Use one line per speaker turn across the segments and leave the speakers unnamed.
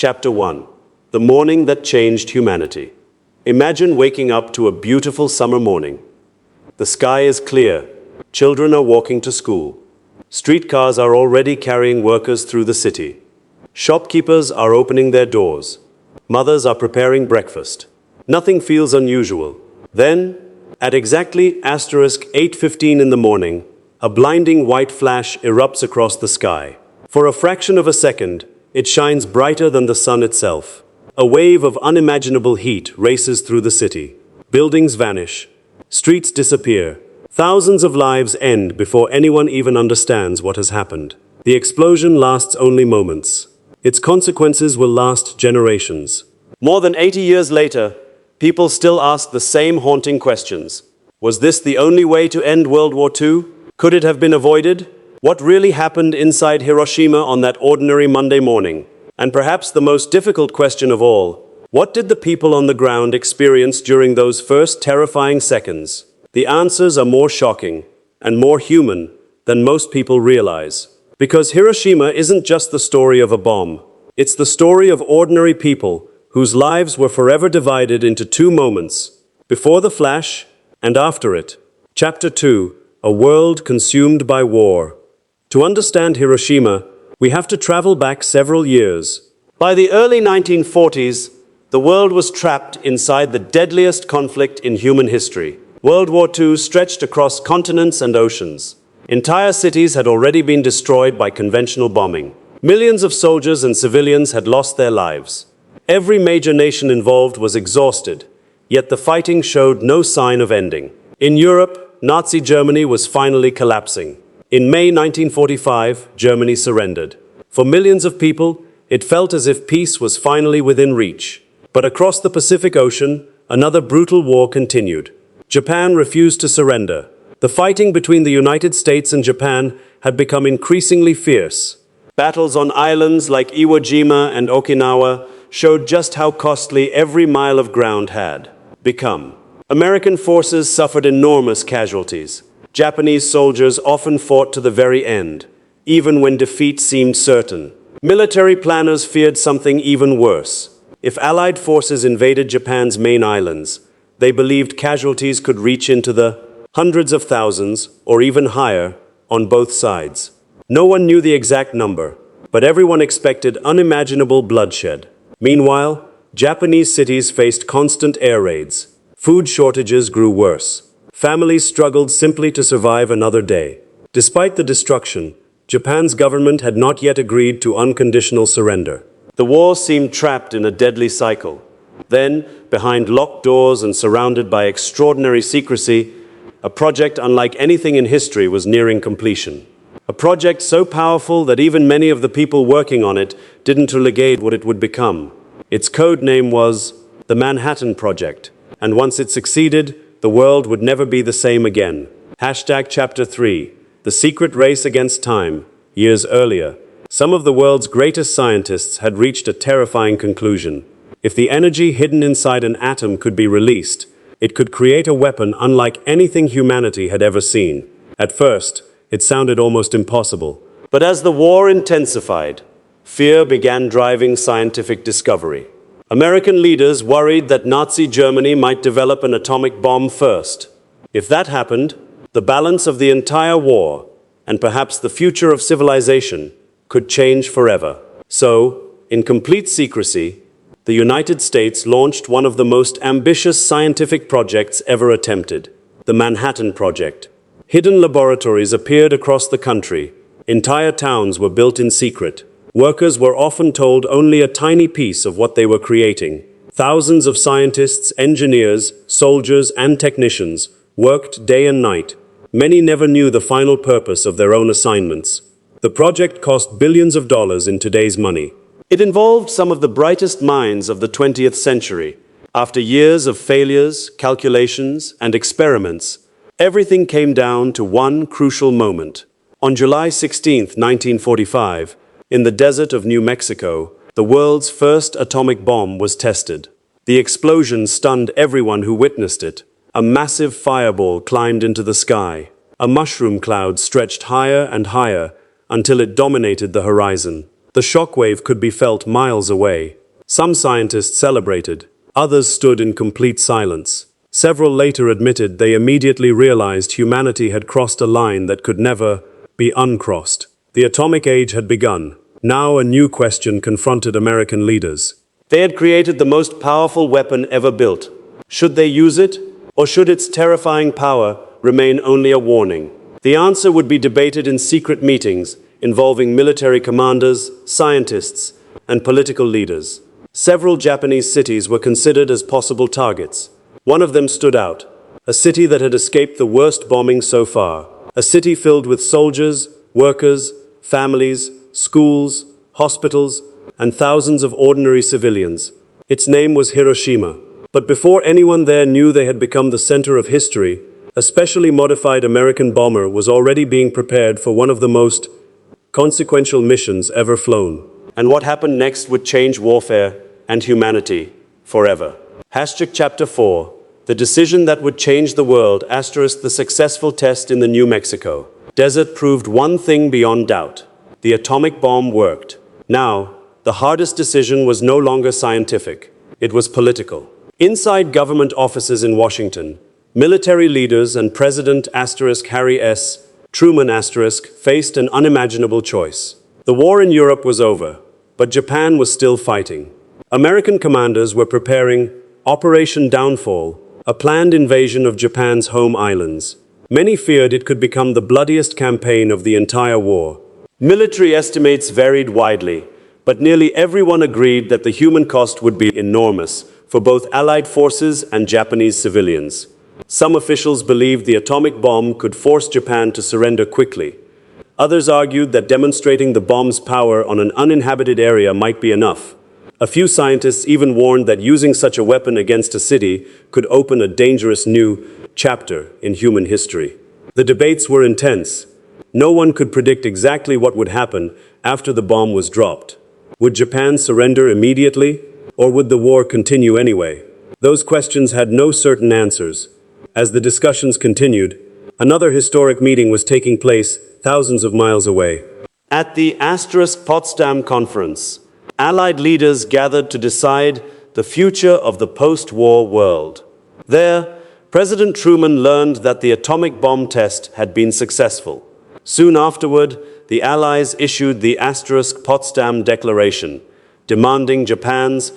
Chapter 1. The Morning That Changed Humanity. Imagine waking up to a beautiful summer morning. The sky is clear. Children are walking to school. Streetcars are already carrying workers through the city. Shopkeepers are opening their doors. Mothers are preparing breakfast. Nothing feels unusual. Then, at exactly *8:15 in the morning, a blinding white flash erupts across the sky. For a fraction of a second, it shines brighter than the sun itself. A wave of unimaginable heat races through the city. Buildings vanish. Streets disappear. Thousands of lives end before anyone even understands what has happened. The explosion lasts only moments. Its consequences will last generations. More than 80 years later, people still ask the same haunting questions. Was this the only way to end World War II? Could it have been avoided? What really happened inside Hiroshima on that ordinary Monday morning? And perhaps the most difficult question of all, what did the people on the ground experience during those first terrifying seconds? The answers are more shocking and more human than most people realize. Because Hiroshima isn't just the story of a bomb. It's the story of ordinary people whose lives were forever divided into two moments, before the flash and after it. Chapter 2. A World Consumed by War. To understand Hiroshima, we have to travel back several years. By the early 1940s, the world was trapped inside the deadliest conflict in human history. World War II stretched across continents and oceans. Entire cities had already been destroyed by conventional bombing. Millions of soldiers and civilians had lost their lives. Every major nation involved was exhausted, yet the fighting showed no sign of ending. In Europe, Nazi Germany was finally collapsing. In May 1945, Germany surrendered. For millions of people, it felt as if peace was finally within reach. But across the Pacific Ocean, another brutal war continued. Japan refused to surrender. The fighting between the United States and Japan had become increasingly fierce. Battles on islands like Iwo Jima and Okinawa showed just how costly every mile of ground had become. American forces suffered enormous casualties. Japanese soldiers often fought to the very end, even when defeat seemed certain. Military planners feared something even worse. If Allied forces invaded Japan's main islands, they believed casualties could reach into the hundreds of thousands, or even higher, on both sides. No one knew the exact number, but everyone expected unimaginable bloodshed. Meanwhile, Japanese cities faced constant air raids. Food shortages grew worse. Families struggled simply to survive another day. Despite the destruction, Japan's government had not yet agreed to unconditional surrender. The war seemed trapped in a deadly cycle. Then, behind locked doors and surrounded by extraordinary secrecy, a project unlike anything in history was nearing completion. A project so powerful that even many of the people working on it didn't relegate what it would become. Its code name was the Manhattan Project, and once it succeeded, the world would never be the same again. Chapter 3. The Secret Race Against Time. Years earlier, some of the world's greatest scientists had reached a terrifying conclusion. If the energy hidden inside an atom could be released, it could create a weapon unlike anything humanity had ever seen. At first, it sounded almost impossible. But as the war intensified, fear began driving scientific discovery. American leaders worried that Nazi Germany might develop an atomic bomb first. If that happened, the balance of the entire war, and perhaps the future of civilization, could change forever. So, in complete secrecy, the United States launched one of the most ambitious scientific projects ever attempted, the Manhattan Project. Hidden laboratories appeared across the country. Entire towns were built in secret. Workers were often told only a tiny piece of what they were creating. Thousands of scientists, engineers, soldiers, and technicians worked day and night. Many never knew the final purpose of their own assignments. The project cost billions of dollars in today's money. It involved some of the brightest minds of the 20th century. After years of failures, calculations, and experiments, everything came down to one crucial moment. On July 16, 1945, in the desert of New Mexico, the world's first atomic bomb was tested. The explosion stunned everyone who witnessed it. A massive fireball climbed into the sky. A mushroom cloud stretched higher and higher until it dominated the horizon. The shockwave could be felt miles away. Some scientists celebrated. Others stood in complete silence. Several later admitted they immediately realized humanity had crossed a line that could never be uncrossed. The atomic age had begun. Now a new question confronted American leaders. They had created the most powerful weapon ever built. Should they use it, or should its terrifying power remain only a warning? The answer would be debated in secret meetings involving military commanders, scientists, and political leaders. Several Japanese cities were considered as possible targets. One of them stood out, a city that had escaped the worst bombing so far. A city filled with soldiers, workers, families, schools, hospitals, and thousands of ordinary civilians. Its name was Hiroshima. But before anyone there knew they had become the center of history, a specially modified American bomber was already being prepared for one of the most consequential missions ever flown. And what happened next would change warfare and humanity forever. Chapter 4. The decision that would change the world. The successful test in the New Mexico desert proved one thing beyond doubt. The atomic bomb worked. Now, the hardest decision was no longer scientific. It was political. Inside government offices in Washington, military leaders and President Harry S. Truman faced an unimaginable choice. The war in Europe was over, but Japan was still fighting. American commanders were preparing Operation Downfall, a planned invasion of Japan's home islands. Many feared it could become the bloodiest campaign of the entire war. Military estimates varied widely, but nearly everyone agreed that the human cost would be enormous for both Allied forces and Japanese civilians. Some officials believed the atomic bomb could force Japan to surrender quickly. Others argued that demonstrating the bomb's power on an uninhabited area might be enough. A few scientists even warned that using such a weapon against a city could open a dangerous new chapter in human history. The debates were intense. No one could predict exactly what would happen after the bomb was dropped. Would Japan surrender immediately, or would the war continue anyway? Those questions had no certain answers. As the discussions continued, another historic meeting was taking place thousands of miles away. At the Potsdam Conference, Allied leaders gathered to decide the future of the post-war world. There, President Truman learned that the atomic bomb test had been successful. Soon afterward, the Allies issued the Potsdam Declaration, demanding Japan's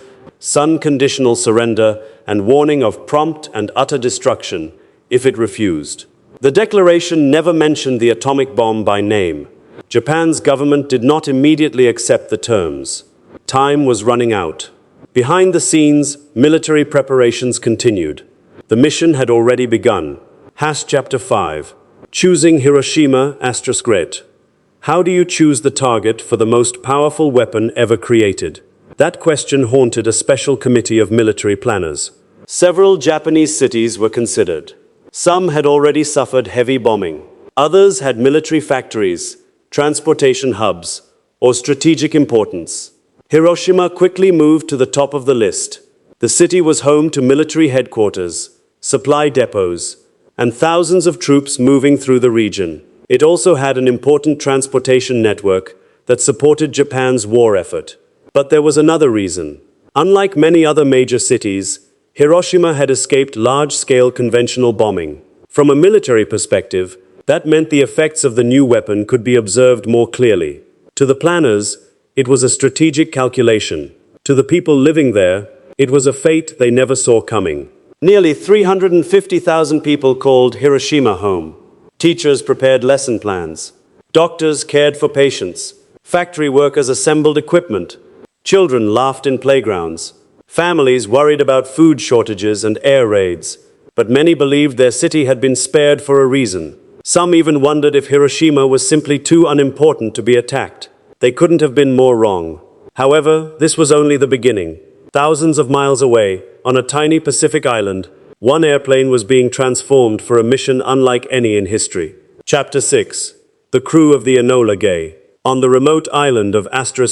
unconditional surrender and warning of prompt and utter destruction if it refused. The declaration never mentioned the atomic bomb by name. Japan's government did not immediately accept the terms. Time was running out. Behind the scenes, military preparations continued. The mission had already begun. Chapter 5. Choosing Hiroshima *. How do you choose the target for the most powerful weapon ever created? That question haunted a special committee of military planners. Several Japanese cities were considered. Some had already suffered heavy bombing. Others had military factories, transportation hubs, or strategic importance. Hiroshima quickly moved to the top of the list. The city was home to military headquarters, supply depots, and thousands of troops moving through the region. It also had an important transportation network that supported Japan's war effort. But there was another reason. Unlike many other major cities, Hiroshima had escaped large-scale conventional bombing. From a military perspective, that meant the effects of the new weapon could be observed more clearly. To the planners, it was a strategic calculation. To the people living there, it was a fate they never saw coming. Nearly 350,000 people called Hiroshima home. Teachers prepared lesson plans. Doctors cared for patients. Factory workers assembled equipment. Children laughed in playgrounds. Families worried about food shortages and air raids. But many believed their city had been spared for a reason. Some even wondered if Hiroshima was simply too unimportant to be attacked. They couldn't have been more wrong. However, this was only the beginning. Thousands of miles away, on a tiny Pacific island, one airplane was being transformed for a mission unlike any in history. Chapter 6. The crew of the Enola Gay. On the remote island of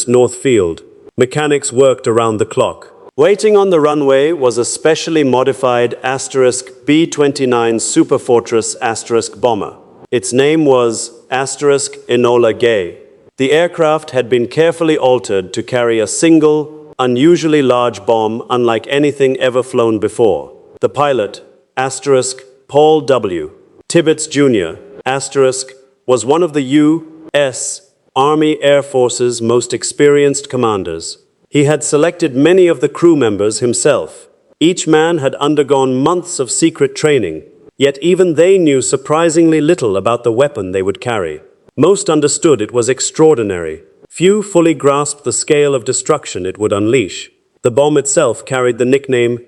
North Field, mechanics worked around the clock. Waiting on the runway was a specially modified B-29 Superfortress bomber. Its name was Enola Gay. The aircraft had been carefully altered to carry a single, unusually large bomb unlike anything ever flown before. The pilot, Paul W. Tibbets Jr., was one of the U.S. Army Air Force's most experienced commanders. He had selected many of the crew members himself. Each man had undergone months of secret training, yet even they knew surprisingly little about the weapon they would carry. Most understood it was extraordinary. Few fully grasped the scale of destruction it would unleash. The bomb itself carried the nickname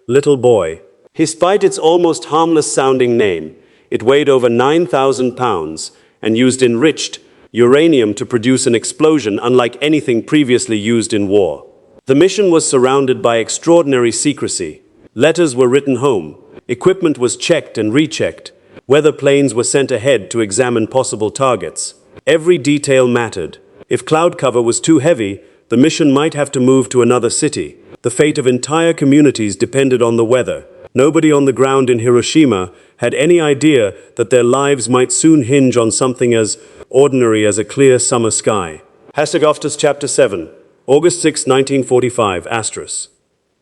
*Little Boy. Despite its almost harmless-sounding name, it weighed over 9,000 pounds and used enriched uranium to produce an explosion unlike anything previously used in war. The mission was surrounded by extraordinary secrecy. Letters were written home, equipment was checked and rechecked, weather planes were sent ahead to examine possible targets. Every detail mattered. If cloud cover was too heavy, the mission might have to move to another city. The fate of entire communities depended on the weather. Nobody on the ground in Hiroshima had any idea that their lives might soon hinge on something as ordinary as a clear summer sky. Chapter 7, August 6, 1945,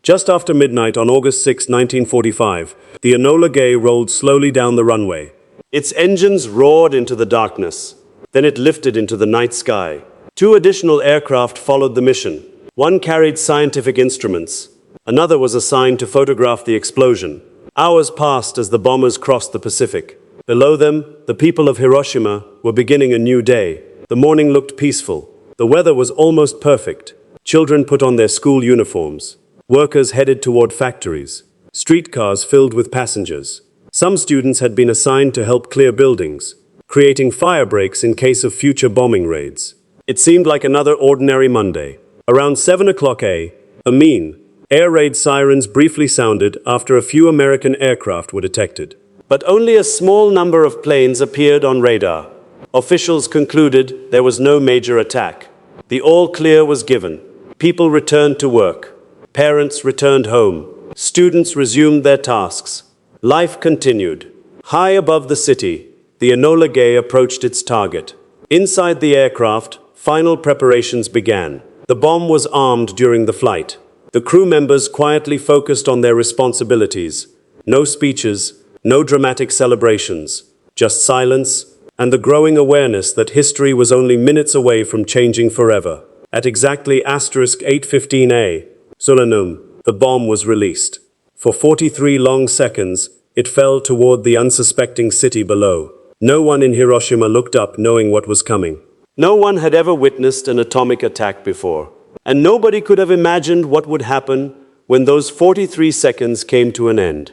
Just after midnight on August 6, 1945, the Enola Gay rolled slowly down the runway. Its engines roared into the darkness. Then it lifted into the night sky. 2 additional aircraft followed the mission. One carried scientific instruments. Another was assigned to photograph the explosion. Hours passed as the bombers crossed the Pacific. Below them, the people of Hiroshima were beginning a new day. The morning looked peaceful. The weather was almost perfect. Children put on their school uniforms. Workers headed toward factories. Streetcars filled with passengers. Some students had been assigned to help clear buildings, creating fire breaks in case of future bombing raids. It seemed like another ordinary Monday. Around 7 o'clock a.m., air raid sirens briefly sounded after a few American aircraft were detected. But only a small number of planes appeared on radar. Officials concluded there was no major attack. The all clear was given. People returned to work. Parents returned home. Students resumed their tasks. Life continued. High above the city, the Enola Gay approached its target. Inside the aircraft, final preparations began. The bomb was armed during the flight. The crew members quietly focused on their responsibilities. No speeches, no dramatic celebrations, just silence and the growing awareness that history was only minutes away from changing forever. At exactly *8:15 a.m, the bomb was released. For 43 long seconds, it fell toward the unsuspecting city below. No one in Hiroshima looked up knowing what was coming. No one had ever witnessed an atomic attack before. And nobody could have imagined what would happen when those 43 seconds came to an end.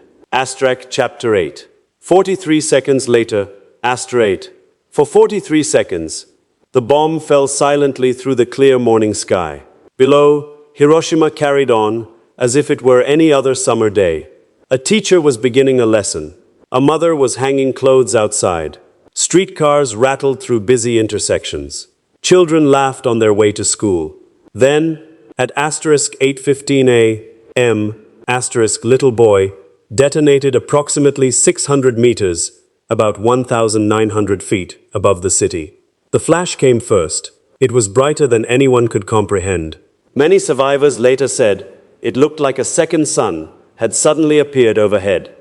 Chapter 8. 43 seconds later, 8. For 43 seconds, the bomb fell silently through the clear morning sky. Below, Hiroshima carried on as if it were any other summer day. A teacher was beginning a lesson. A mother was hanging clothes outside. Streetcars rattled through busy intersections. Children laughed on their way to school. Then, at *8:15 a.m., Little Boy detonated approximately 600 meters, about 1,900 feet, above the city. The flash came first. It was brighter than anyone could comprehend. Many survivors later said it looked like a second sun had suddenly appeared overhead.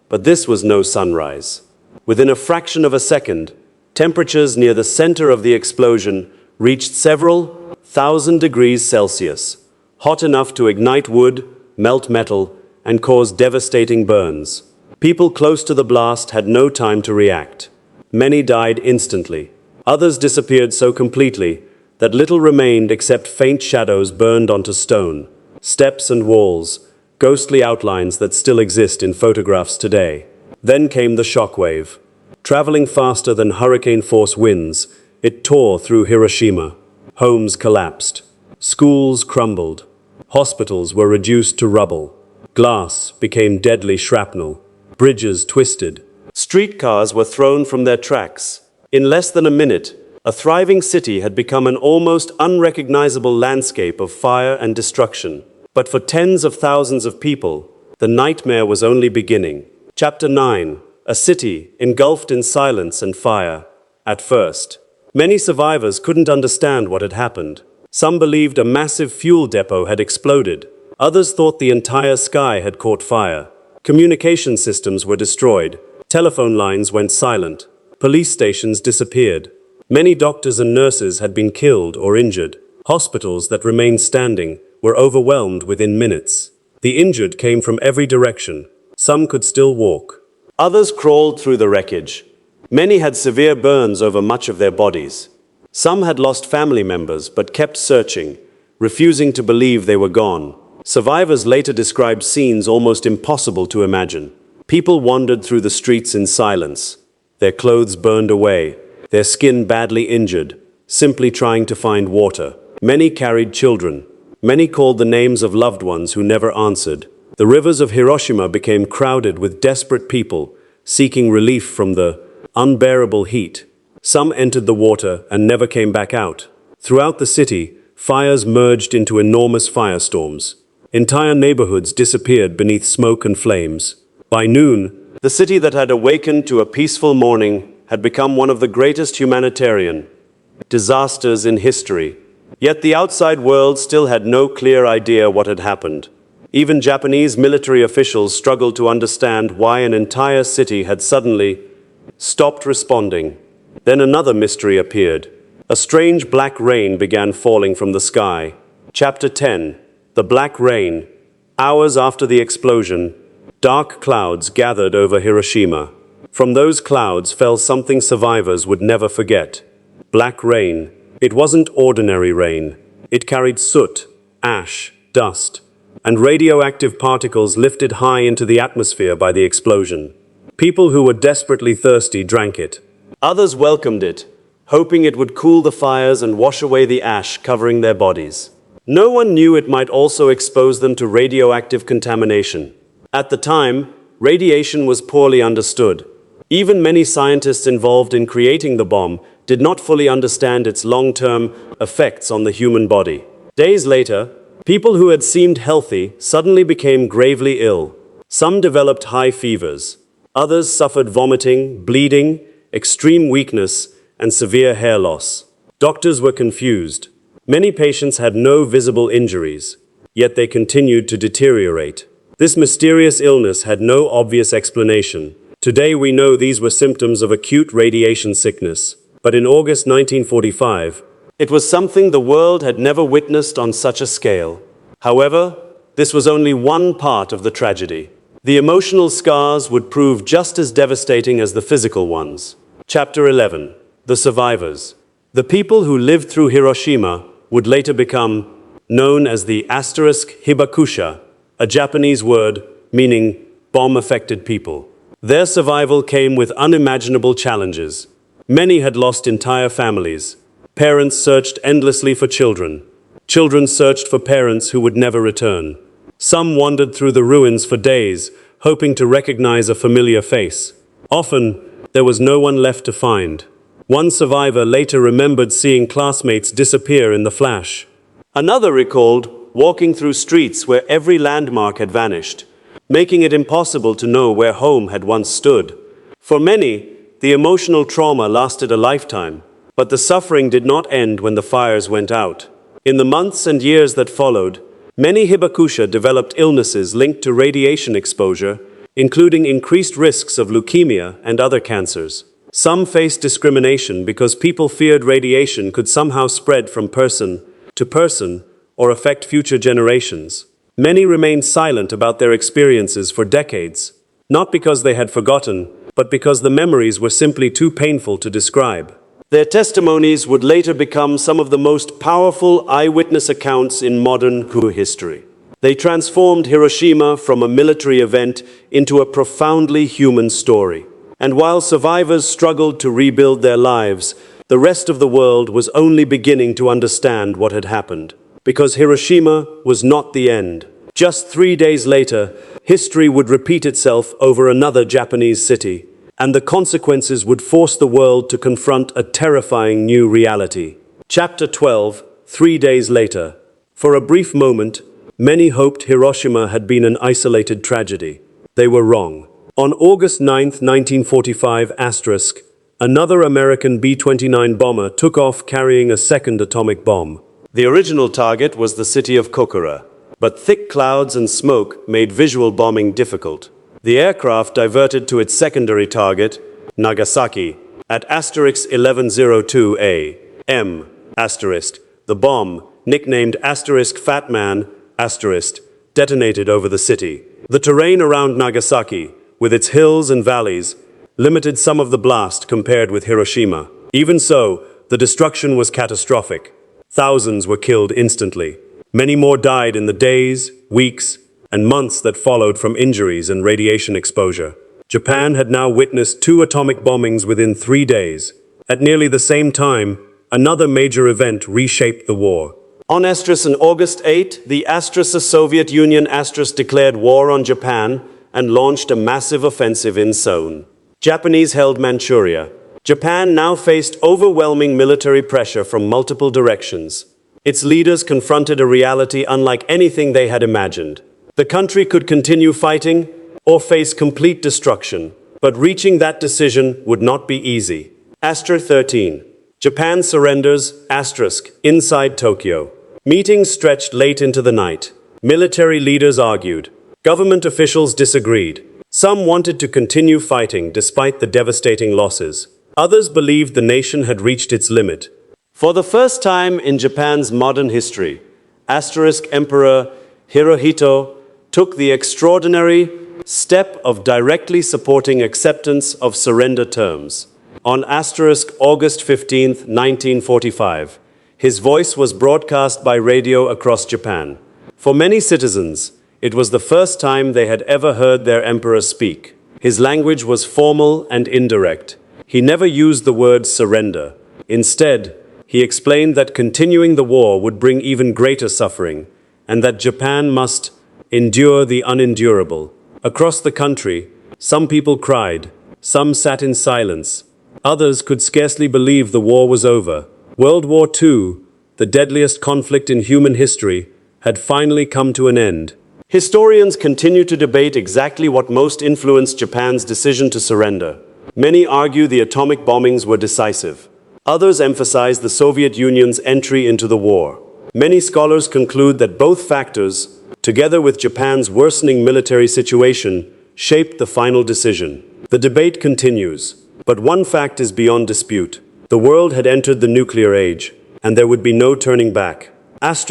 But this was no sunrise. Within a fraction of a second, temperatures near the center of the explosion reached several thousand degrees Celsius, hot enough to ignite wood, melt metal, and cause devastating burns. People close to the blast had no time to react. Many died instantly. Others disappeared so completely that little remained except faint shadows burned onto stone, steps and walls, ghostly outlines that still exist in photographs today. Then came the shockwave. Traveling faster than hurricane-force winds, it tore through Hiroshima. Homes collapsed. Schools crumbled. Hospitals were reduced to rubble. Glass became deadly shrapnel. Bridges twisted. Streetcars were thrown from their tracks. In less than a minute, a thriving city had become an almost unrecognizable landscape of fire and destruction. But for tens of thousands of people, the nightmare was only beginning. Chapter 9. A city engulfed in silence and fire. At first, Many survivors couldn't understand what had happened. Some believed a massive fuel depot had exploded. Others thought the entire sky had caught fire. Communication systems were destroyed. Telephone lines went silent. Police stations disappeared. Many doctors and nurses had been killed or injured. Hospitals that remained standing were overwhelmed within minutes. The injured came from every direction. Some could still walk. Others crawled through the wreckage. Many had severe burns over much of their bodies. Some had lost family members but kept searching, refusing to believe they were gone. Survivors later described scenes almost impossible to imagine. People wandered through the streets in silence, their clothes burned away, their skin badly injured, simply trying to find water. Many carried children. Many called the names of loved ones who never answered. The rivers of Hiroshima became crowded with desperate people, seeking relief from the unbearable heat. Some entered the water and never came back out. Throughout the city, fires merged into enormous firestorms. Entire neighborhoods disappeared beneath smoke and flames. By noon, the city that had awakened to a peaceful morning had become one of the greatest humanitarian disasters in history. Yet the outside world still had no clear idea what had happened. Even Japanese military officials struggled to understand why an entire city had suddenly stopped responding. Then another mystery appeared. A strange black rain began falling from the sky. Chapter 10. The Black Rain. Hours after the explosion, dark clouds gathered over Hiroshima. From those clouds fell something survivors would never forget. Black rain. It wasn't ordinary rain. It carried soot, ash, dust, and radioactive particles lifted high into the atmosphere by the explosion. People who were desperately thirsty drank it. Others welcomed it, hoping it would cool the fires and wash away the ash covering their bodies. No one knew it might also expose them to radioactive contamination. At the time, radiation was poorly understood. Even many scientists involved in creating the bomb did not fully understand its long-term effects on the human body. Days later, people who had seemed healthy suddenly became gravely ill. Some developed high fevers. Others suffered vomiting, bleeding, extreme weakness, and severe hair loss. Doctors were confused. Many patients had no visible injuries, yet they continued to deteriorate. This mysterious illness had no obvious explanation. Today we know these were symptoms of acute radiation sickness. But in August 1945, it was something the world had never witnessed on such a scale. However, this was only one part of the tragedy. The emotional scars would prove just as devastating as the physical ones. Chapter 11. The Survivors. The people who lived through Hiroshima would later become known as the Hibakusha, a Japanese word meaning bomb-affected people. Their survival came with unimaginable challenges. Many had lost entire families. Parents searched endlessly for children. Children searched for parents who would never return. Some wandered through the ruins for days, hoping to recognize a familiar face. Often, there was no one left to find. One survivor later remembered seeing classmates disappear in the flash. Another recalled walking through streets where every landmark had vanished, making it impossible to know where home had once stood. For many, the emotional trauma lasted a lifetime, but the suffering did not end when the fires went out. In the months and years that followed, many hibakusha developed illnesses linked to radiation exposure, including increased risks of leukemia and other cancers. Some faced discrimination because people feared radiation could somehow spread from person to person or affect future generations. Many remained silent about their experiences for decades, not because they had forgotten, but because the memories were simply too painful to describe. Their testimonies would later become some of the most powerful eyewitness accounts in modern history. They transformed Hiroshima from a military event into a profoundly human story. And while survivors struggled to rebuild their lives, the rest of the world was only beginning to understand what had happened. Because Hiroshima was not the end. Just 3 days later, history would repeat itself over another Japanese city, and the consequences would force the world to confront a terrifying new reality. Chapter 12, 3 days later. For a brief moment, many hoped Hiroshima had been an isolated tragedy. They were wrong. On August 9, 1945, Another American B-29 bomber took off carrying a second atomic bomb. The original target was the city of Kokura, but thick clouds and smoke made visual bombing difficult. The aircraft diverted to its secondary target, Nagasaki, at *1102A M*. The bomb, nicknamed *Fat Man*, detonated over the city. The terrain around Nagasaki, with its hills and valleys, limited some of the blast compared with Hiroshima. Even so, the destruction was catastrophic. Thousands were killed instantly. Many more died in the days, weeks, and months that followed from injuries and radiation exposure. Japan had now witnessed 2 atomic bombings within 3 days. At nearly the same time, another major event reshaped the war. On August 8, the Soviet Union declared war on Japan and launched a massive offensive in Seoul. Japanese held Manchuria. Japan now faced overwhelming military pressure from multiple directions. Its leaders confronted a reality unlike anything they had imagined. The country could continue fighting or face complete destruction, but reaching that decision would not be easy. 13. Japan surrenders, inside Tokyo. Meetings stretched late into the night. Military leaders argued. Government officials disagreed. Some wanted to continue fighting despite the devastating losses. Others believed the nation had reached its limit. For the first time in Japan's modern history, Emperor Hirohito took the extraordinary step of directly supporting acceptance of surrender terms. On August 15, 1945, his voice was broadcast by radio across Japan. For many citizens, it was the first time they had ever heard their emperor speak. His language was formal and indirect. He never used the word surrender. Instead, he explained that continuing the war would bring even greater suffering, and that Japan must endure the unendurable. Across the country, some people cried, some sat in silence. Others could scarcely believe the war was over. World War II, the deadliest conflict in human history, had finally come to an end. Historians continue to debate exactly what most influenced Japan's decision to surrender. Many argue the atomic bombings were decisive. Others emphasize the Soviet Union's entry into the war. Many scholars conclude that both factors, together with Japan's worsening military situation, shaped the final decision. The debate continues, but one fact is beyond dispute. The world had entered the nuclear age, and there would be no turning back.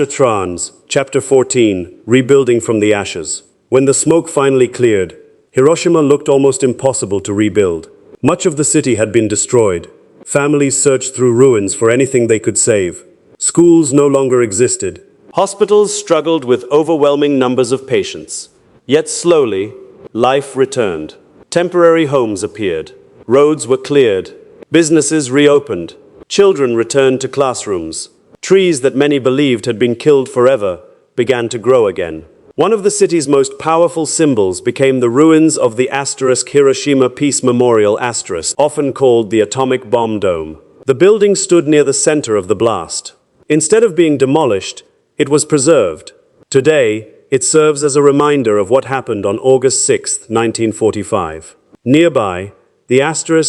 Trans, Chapter 14, Rebuilding from the Ashes. When the smoke finally cleared, Hiroshima looked almost impossible to rebuild. Much of the city had been destroyed. Families searched through ruins for anything they could save. Schools no longer existed. Hospitals struggled with overwhelming numbers of patients. Yet slowly, life returned. Temporary homes appeared. Roads were cleared. Businesses reopened. Children returned to classrooms. Trees that many believed had been killed forever began to grow again. One of the city's most powerful symbols became the ruins of the Hiroshima Peace Memorial often called the Atomic Bomb Dome. The building stood near the center of the blast. Instead of being demolished, it was preserved. Today, it serves as a reminder of what happened on August 6, 1945. Nearby, the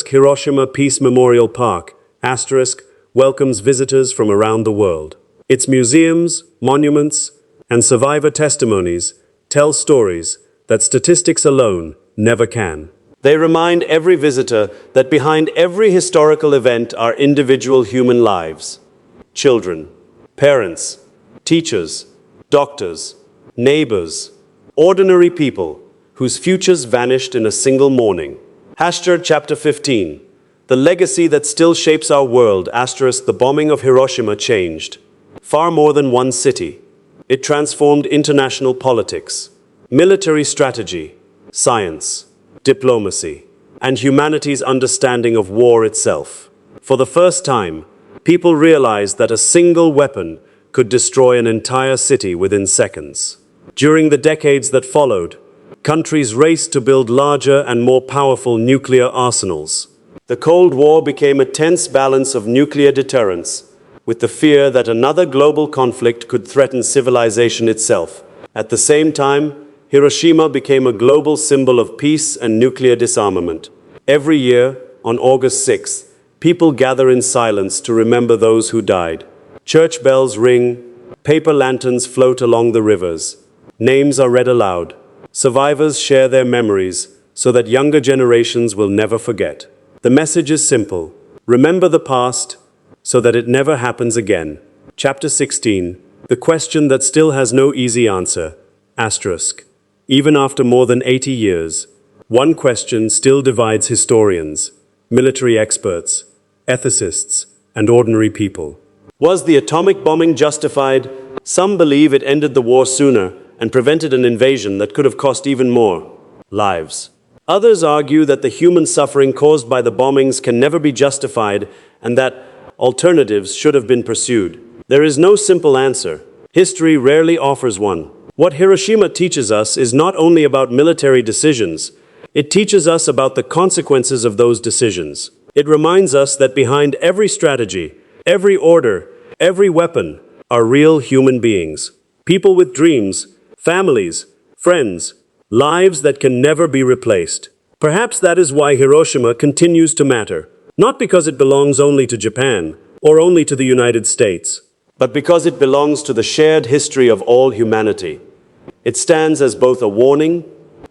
Hiroshima Peace Memorial Park, welcomes visitors from around the world. Its museums, monuments, and survivor testimonies tell stories that statistics alone never can. They remind every visitor that behind every historical event are individual human lives. Children, parents, teachers, doctors, neighbors, ordinary people whose futures vanished in a single morning. Chapter 15. The legacy that still shapes our world, the bombing of Hiroshima changed far more than one city. It transformed international politics, military strategy, science, diplomacy, and humanity's understanding of war itself. For the first time, people realized that a single weapon could destroy an entire city within seconds. During the decades that followed, countries raced to build larger and more powerful nuclear arsenals. The Cold War became a tense balance of nuclear deterrence, with the fear that another global conflict could threaten civilization itself. At the same time, Hiroshima became a global symbol of peace and nuclear disarmament. Every year, on August 6, People gather in silence to remember those who died. Church bells ring, paper lanterns float along the rivers. Names are read aloud. Survivors share their memories so that younger generations will never forget. The message is simple. Remember the past so that it never happens again. Chapter 16. The question that still has no easy answer. Asterisk. Even after more than 80 years, one question still divides historians, military experts, ethicists, and ordinary people. Was the atomic bombing justified? Some believe it ended the war sooner and prevented an invasion that could have cost even more lives. Others argue that the human suffering caused by the bombings can never be justified and that alternatives should have been pursued. There is no simple answer. History rarely offers one. What Hiroshima teaches us is not only about military decisions, it teaches us about the consequences of those decisions. It reminds us that behind every strategy, every order, every weapon, are real human beings. People with dreams, families, friends, lives that can never be replaced. Perhaps that is why Hiroshima continues to matter. Not because it belongs only to Japan or only to the United States, but because it belongs to the shared history of all humanity. It stands as both a warning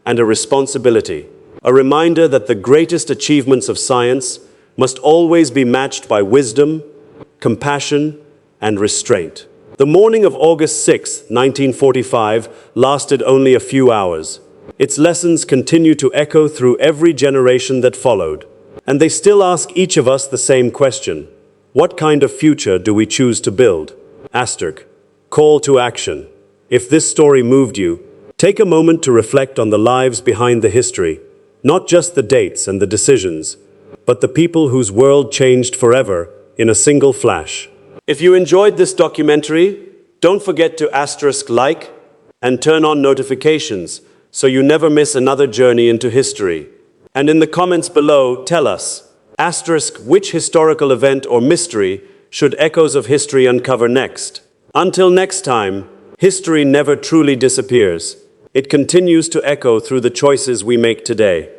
and a responsibility, a reminder that the greatest achievements of science must always be matched by wisdom, compassion, and restraint. The morning of August 6, 1945, lasted only a few hours. Its lessons continue to echo through every generation that followed. And they still ask each of us the same question. What kind of future do we choose to build? Asterisk. Call to action. If this story moved you, take a moment to reflect on the lives behind the history, not just the dates and the decisions, but the people whose world changed forever in a single flash. If you enjoyed this documentary, don't forget to like and turn on notifications so you never miss another journey into history. And in the comments below, tell us, which historical event or mystery should Echoes of History uncover next? Until next time, history never truly disappears. It continues to echo through the choices we make today.